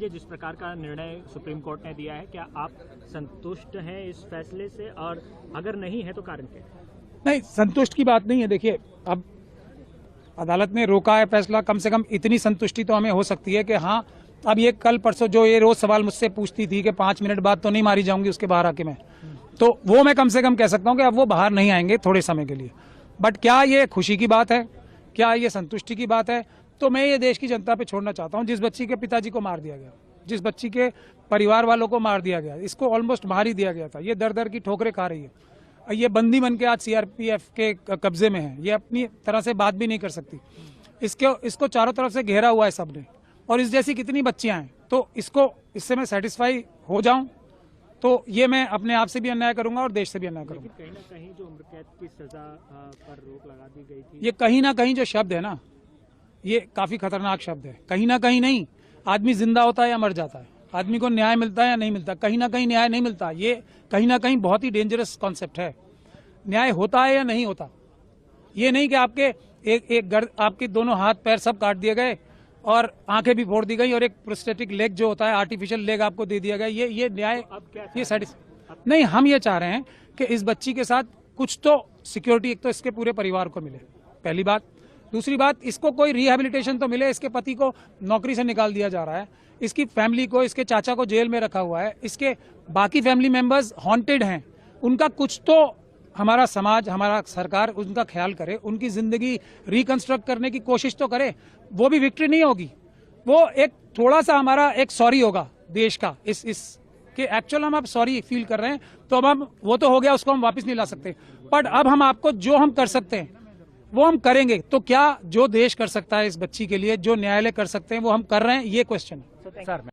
लीजिए, जिस प्रकार का निर्णय सुप्रीम कोर्ट ने दिया है, क्या आप संतुष्ट हैं इस फैसले से, और अगर नहीं है तो कारण क्या है? नहीं, संतुष्ट की बात नहीं है। देखिए, अब अदालत ने रोका है फैसला, कम से कम इतनी संतुष्टि तो हमें हो सकती है कि हाँ, अब ये कल परसों जो ये रोज सवाल मुझसे पूछती थी कि 5 मिनट बाद तो नहीं मारी जाऊंगी उसके बाहर आके मैं, तो वो मैं कम से कम कह सकता हूं कि अब वो बाहर नहीं आएंगे थोड़े समय के लिए। बट क्या ये खुशी की बात है, क्या ये संतुष्टि की बात है? तो मैं ये देश की जनता पे छोड़ना चाहता हूं। जिस बच्ची के पिताजी को मार दिया गया, जिस बच्ची के परिवार वालों को मार दिया गया, इसको ऑलमोस्ट मार ही दिया गया था, ये दर दर की ठोकरें खा रही है, ये बंदी बन के आज सीआरपीएफ के कब्जे में है, ये अपनी तरह से बात भी नहीं कर सकती। इसको चारों तरफ से घेरा हुआ है सबने, और इस जैसी कितनी बच्चियां हैं। तो इससे मैं सेटिस्फाई हो जाऊं तो ये मैं अपने आप से भी अन्याय करूंगा और देश से भी अन्याय करूंगा। कहीं ना कहीं जो उम्र कैद की सजा पर रोक लगा दी गई थी, ये कहीं ना कहीं जो शब्द है ना, ये काफी खतरनाक शब्द है। कहीं ना कहीं नहीं, आदमी जिंदा होता है या मर जाता है, आदमी को न्याय मिलता है या नहीं मिलता। कहीं ना कहीं न्याय नहीं मिलता, ये कहीं ना कहीं बहुत ही डेंजरस कॉन्सेप्ट है। न्याय होता है या नहीं होता, ये नहीं कि आपके दोनों हाथ पैर सब काट दिए गए और आंखें भी फोड़ दी गई और एक प्रोस्थेटिक लेग जो होता है, आर्टिफिशियल लेग आपको दे दिया गया। ये न्याय, ये नहीं। हम ये चाह रहे हैं कि इस बच्ची के साथ कुछ तो सिक्योरिटी एक तो इसके पूरे परिवार को मिले, पहली बात। दूसरी बात, इसको कोई रिहेबिलिटेशन तो मिले। इसके पति को नौकरी से निकाल दिया जा रहा है, इसकी फैमिली को, इसके चाचा को जेल में रखा हुआ है, इसके बाकी फैमिली मेंबर्स हॉन्टेड हैं, उनका कुछ तो हमारा समाज, हमारा सरकार उनका ख्याल करे, उनकी जिंदगी रिकंस्ट्रक्ट करने की कोशिश तो करे। वो भी विक्ट्री नहीं होगी, वो एक थोड़ा सा हमारा एक सॉरी होगा देश का, इस कि एक्चुअल हम अब सॉरी फील कर रहे हैं। तो अब हम, वो तो हो गया, उसको हम वापस नहीं ला सकते, बट अब हम आपको जो हम कर सकते हैं वो हम करेंगे। तो क्या जो देश कर सकता है इस बच्ची के लिए, जो न्यायालय कर सकते हैं, वो हम कर रहे हैं, ये क्वेश्चन है।